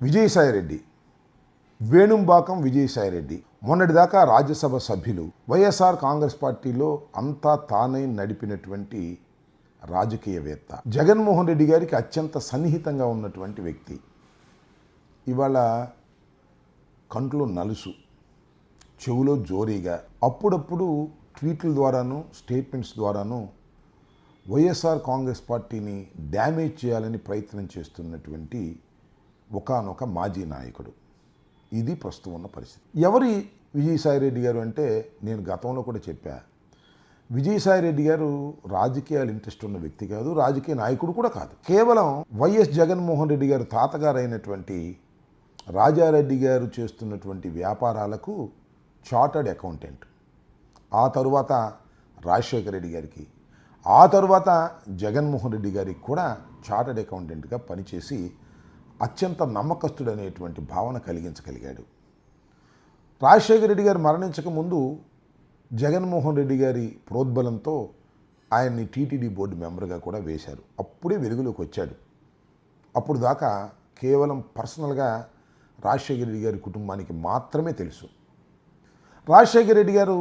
విజయసాయిరెడ్డి, వేణుంబాకం విజయసాయిరెడ్డి మొన్నటిదాకా రాజ్యసభ సభ్యులు, వైఎస్ఆర్ కాంగ్రెస్ పార్టీలో అంతా తానే నడిపినటువంటి రాజకీయవేత్త, జగన్మోహన్ రెడ్డి గారికి అత్యంత సన్నిహితంగా ఉన్నటువంటి వ్యక్తి. ఇవాళ కంట్లో నలుసు, చెవులో జోరీగా, అప్పుడప్పుడు ట్వీట్ల ద్వారాను స్టేట్మెంట్స్ ద్వారాను వైఎస్ఆర్ కాంగ్రెస్ పార్టీని డ్యామేజ్ చేయాలని ప్రయత్నం చేస్తున్నటువంటి ఒకానొక మాజీ నాయకుడు. ఇది ప్రస్తుతం ఉన్న పరిస్థితి. ఎవరి విజయసాయిరెడ్డి గారు అంటే, నేను గతంలో కూడా చెప్పా, విజయసాయిరెడ్డి గారు రాజకీయాలు ఇంట్రెస్ట్ ఉన్న వ్యక్తి కాదు, రాజకీయ నాయకుడు కూడా కాదు. కేవలం వైఎస్ జగన్మోహన్ రెడ్డి గారు తాతగారు అయినటువంటి రాజారెడ్డి గారు చేస్తున్నటువంటి వ్యాపారాలకు చార్టర్డ్ అకౌంటెంట్, ఆ తరువాత రాజశేఖర రెడ్డి గారికి, ఆ తరువాత జగన్మోహన్ రెడ్డి గారికి కూడా చార్టర్డ్ అకౌంటెంట్గా పనిచేసి అత్యంత నమ్మకస్తుడనేటువంటి భావన కలిగించగలిగాడు. రాజశేఖర రెడ్డి గారు మరణించక ముందు జగన్మోహన్ రెడ్డి గారి ప్రోద్బలంతో ఆయన్ని టీటీడీ బోర్డు మెంబర్గా కూడా వేశారు. అప్పుడే వెలుగులోకి వచ్చాడు. అప్పుడు దాకా కేవలం పర్సనల్గా రాజశేఖర రెడ్డి గారి కుటుంబానికి మాత్రమే తెలుసు. రాజశేఖర రెడ్డి గారు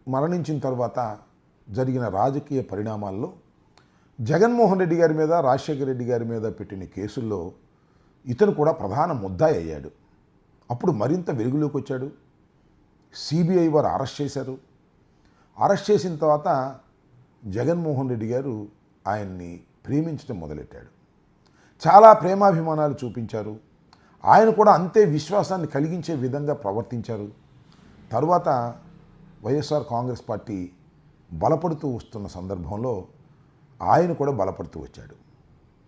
మరణించిన తర్వాత జరిగిన రాజకీయ పరిణామాల్లో జగన్మోహన్ రెడ్డి గారి మీద, రాజశేఖర రెడ్డి గారి మీద పెట్టిన కేసుల్లో ఇతను కూడా ప్రధాన ముద్దాయి అయ్యాడు. అప్పుడు మరింత వెలుగులోకి వచ్చాడు. సిబిఐ వారు అరెస్ట్ చేశారు. అరెస్ట్ చేసిన తర్వాత జగన్మోహన్ రెడ్డి గారు ఆయన్ని ప్రేమించడం మొదలెట్టాడు. చాలా ప్రేమాభిమానాలు చూపించారు. ఆయన కూడా అంతే విశ్వాసాన్ని కలిగించే విధంగా ప్రవర్తించారు. తరువాత వైఎస్ఆర్ కాంగ్రెస్ పార్టీ బలపడుతూ వస్తున్న సందర్భంలో ఆయన కూడా బలపడుతూ వచ్చాడు.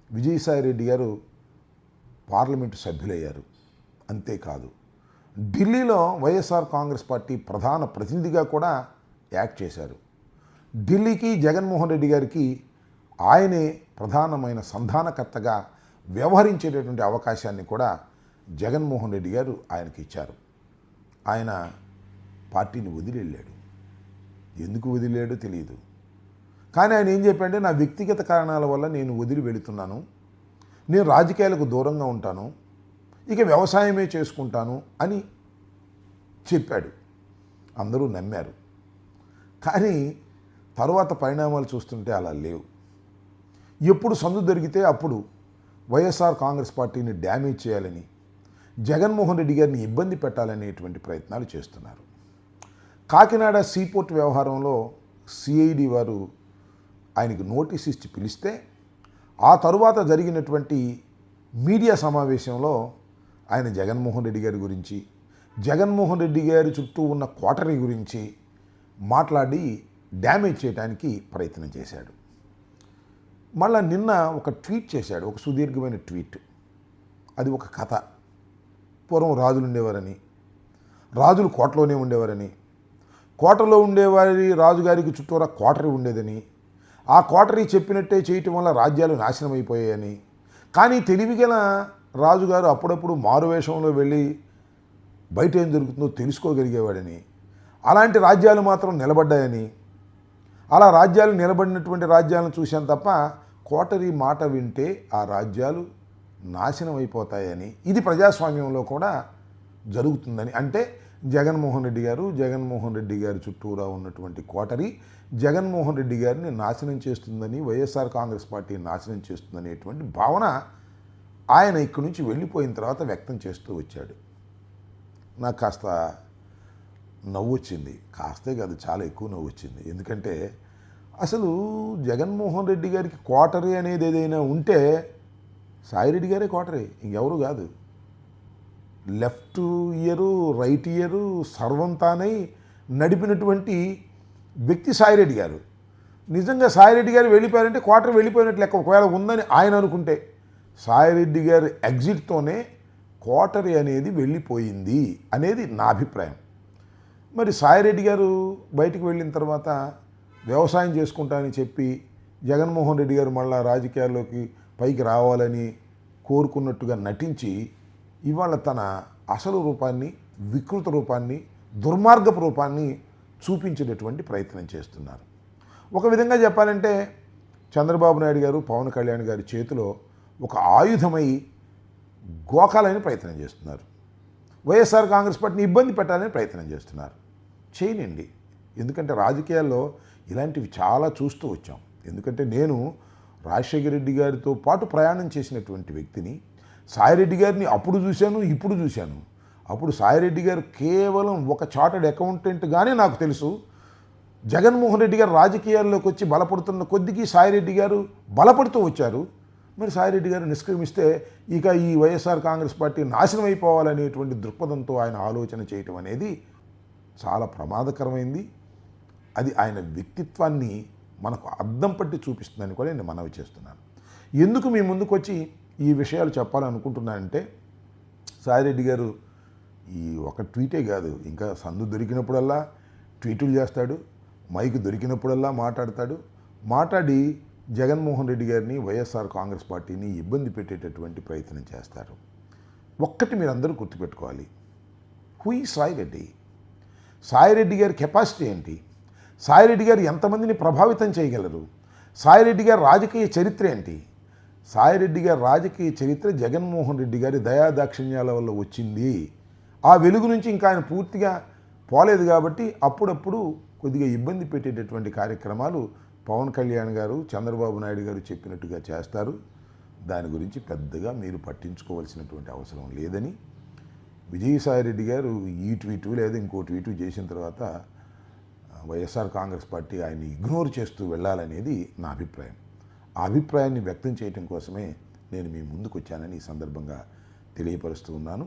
విజయసాయిరెడ్డి గారు పార్లమెంటు సభ్యులయ్యారు. అంతేకాదు, ఢిల్లీలో వైఎస్ఆర్ కాంగ్రెస్ పార్టీ ప్రధాన ప్రతినిధిగా కూడా యాక్ట్ చేశారు. ఢిల్లీకి జగన్మోహన్ రెడ్డి గారికి ఆయనే ప్రధానమైన సంధానకర్తగా వ్యవహరించేటటువంటి అవకాశాన్ని కూడా జగన్మోహన్ రెడ్డి గారు ఆయనకి ఇచ్చారు. ఆయన పార్టీని వదిలి వెళ్ళాడు. ఎందుకు వదిలేడో తెలియదు. కానీ ఆయన ఏం చెప్పాడంటే, నా వ్యక్తిగత కారణాల వల్ల నేను వదిలి వెళుతున్నాను, నేను రాజకీయాలకు దూరంగా ఉంటాను, ఇక వ్యవసాయమే చేసుకుంటాను అని చెప్పాడు. అందరూ నమ్మారు. కానీ తరువాత పరిణామాలు చూస్తుంటే అలా లేవు. ఎప్పుడు సందు దొరికితే అప్పుడు వైఎస్ఆర్ కాంగ్రెస్ పార్టీని డ్యామేజ్ చేయాలని, జగన్మోహన్ రెడ్డి గారిని ఇబ్బంది పెట్టాలనేటువంటి ప్రయత్నాలు చేస్తున్నారు. కాకినాడ సీపోర్ట్ వ్యవహారంలో సిఐడి వారు ఆయనకు నోటీస్ ఇచ్చి పిలిస్తే, ఆ తరువాత జరిగినటువంటి మీడియా సమావేశంలో ఆయన జగన్మోహన్ రెడ్డి గారి గురించి, జగన్మోహన్ రెడ్డి గారి చుట్టూ ఉన్న కోటరీ గురించి మాట్లాడి డ్యామేజ్ చేయడానికి ప్రయత్నం చేశాడు. మళ్ళా నిన్న ఒక ట్వీట్ చేశాడు, ఒక సుదీర్ఘమైన ట్వీట్. అది ఒక కథ. పూర్వం రాజులు ఉండేవారని, రాజులు కోటలోనే ఉండేవారని, కోటలో ఉండేవారి రాజుగారికి చుట్టూరా కోటరీ ఉండేదని, ఆ కోటరీ చెప్పినట్టే చేయటం వల్ల రాజ్యాలు నాశనం అయిపోయాయని, కానీ తెలివిగల రాజుగారు అప్పుడప్పుడు మారువేషంలో వెళ్ళి బయట ఏం జరుగుతుందో తెలుసుకోగలిగేవాడని, అలాంటి రాజ్యాలు మాత్రం నిలబడ్డాయని, అలా రాజ్యాలు నిలబడినటువంటి రాజ్యాలను చూశాను తప్ప కోటరీ మాట వింటే ఆ రాజ్యాలు నాశనం అయిపోతాయని, ఇది ప్రజాస్వామ్యంలో కూడా జరుగుతుందని, అంటే జగన్మోహన్ రెడ్డి గారి చుట్టూరా ఉన్నటువంటి కోటరీ జగన్మోహన్ రెడ్డి గారిని నాశనం చేస్తుందని, వైఎస్ఆర్ కాంగ్రెస్ పార్టీని నాశనం చేస్తుందనేటువంటి భావన ఆయన ఇక్కడి నుంచి వెళ్ళిపోయిన తర్వాత వ్యక్తం చేస్తూ వచ్చాడు. నాకు కాస్త నవ్వు వచ్చింది. కాస్తే కాదు, చాలా ఎక్కువ నవ్వు వచ్చింది. ఎందుకంటే అసలు జగన్మోహన్ రెడ్డి గారికి కోటరీ అనేది ఏదైనా ఉంటే సాయిరెడ్డి గారే కోటరీ, ఇంకెవరు కాదు. లెఫ్ట్ ఇయరు, రైట్ ఇయరు సర్వం తానై నడిపినటువంటి వ్యక్తి సాయిరెడ్డి గారు. నిజంగా సాయిరెడ్డి గారు వెళ్ళిపోయారంటే కోటరీ వెళ్ళిపోయినట్లు లెక్క. ఒకవేళ ఉందని ఆయన అనుకుంటే, సాయిరెడ్డి గారి ఎగ్జిట్తోనే కోటరీ అనేది వెళ్ళిపోయింది అనేది నా అభిప్రాయం. మరి సాయిరెడ్డి గారు బయటికి వెళ్ళిన తర్వాత వ్యవసాయం చేసుకుంటానని చెప్పి జగన్మోహన్ రెడ్డి గారు మళ్ళా రాజకీయాల్లోకి పైకి రావాలని కోరుకున్నట్టుగా నటించి ఇవాళ తన అసలు రూపాన్ని, వికృత రూపాన్ని, దుర్మార్గపు రూపాన్ని చూపించేటటువంటి ప్రయత్నం చేస్తున్నారు. ఒక విధంగా చెప్పాలంటే చంద్రబాబు నాయుడు గారు, పవన్ కళ్యాణ్ గారి చేతిలో ఒక ఆయుధమై గోకాలని ప్రయత్నం చేస్తున్నారు. వైఎస్ఆర్ కాంగ్రెస్ పార్టీని ఇబ్బంది పెట్టాలని ప్రయత్నం చేస్తున్నారు. చేయనండి. ఎందుకంటే రాజకీయాల్లో ఇలాంటివి చాలా చూస్తూ వచ్చాం. ఎందుకంటే నేను రాజశేఖర రెడ్డి గారితో పాటు ప్రయాణం చేసినటువంటి వ్యక్తిని. సాయిరెడ్డి గారిని అప్పుడు చూశాను, ఇప్పుడు చూశాను. అప్పుడు సాయిరెడ్డి గారు కేవలం ఒక చార్టర్డ్ అకౌంటెంట్గానే నాకు తెలుసు. జగన్మోహన్ రెడ్డి గారు రాజకీయాల్లోకి వచ్చి బలపడుతున్న కొద్దికి సాయిరెడ్డి గారు బలపడుతూ వచ్చారు. మరి సాయిరెడ్డి గారు నిష్క్రమిస్తే ఇక ఈ వైఎస్ఆర్ కాంగ్రెస్ పార్టీ నాశనం అయిపోవాలనేటువంటి దృక్పథంతో ఆయన ఆలోచన చేయటం అనేది చాలా ప్రమాదకరమైంది. అది ఆయన వ్యక్తిత్వాన్ని మనకు అద్దం పట్టి చూపిస్తుందని కూడా నేను మనవి చేస్తున్నాను. ఎందుకు మీ ముందుకు వచ్చి ఈ విషయాలు చెప్పాలనుకుంటున్నానంటే, సాయిరెడ్డి గారు ఈ ఒక ట్వీటే కాదు, ఇంకా సందు దొరికినప్పుడల్లా ట్వీటులు చేస్తాడు, మైక్ దొరికినప్పుడల్లా మాట్లాడి జగన్మోహన్ రెడ్డి గారిని, వైఎస్ఆర్ కాంగ్రెస్ పార్టీని ఇబ్బంది పెట్టేటటువంటి ప్రయత్నం చేస్తారు. ఒక్కటి మీరు అందరూ గుర్తుపెట్టుకోవాలి, హూ ఈ సాయిరెడ్డి? సాయిరెడ్డి గారి కెపాసిటీ ఏంటి? సాయిరెడ్డి గారు ఎంతమందిని ప్రభావితం చేయగలరు? సాయిరెడ్డి గారి రాజకీయ చరిత్ర ఏంటి? సాయిరెడ్డి గారి రాజకీయ చరిత్ర జగన్మోహన్ రెడ్డి గారి దయాదాక్షిణ్యాల వల్ల వచ్చింది. ఆ వెలుగు నుంచి ఇంకా ఆయన పూర్తిగా పోలేదు కాబట్టి అప్పుడప్పుడు కొద్దిగా ఇబ్బంది పెట్టేటటువంటి కార్యక్రమాలు పవన్ కళ్యాణ్ గారు, చంద్రబాబు నాయుడు గారు చెప్పినట్టుగా చేస్తారు. దాని గురించి పెద్దగా మీరు పట్టించుకోవాల్సినటువంటి అవసరం లేదని, విజయసాయిరెడ్డి గారు ఈ ట్వీటు లేదా ఇంకో ట్వీటు చేసిన తర్వాత వైఎస్ఆర్ కాంగ్రెస్ పార్టీ ఆయన్ని ఇగ్నోర్ చేస్తూ వెళ్ళాలనేది నా అభిప్రాయం. ఆ అభిప్రాయాన్ని వ్యక్తం చేయడం కోసమే నేను మీ ముందుకు వచ్చానని ఈ సందర్భంగా తెలియపరుస్తూ ఉన్నాను.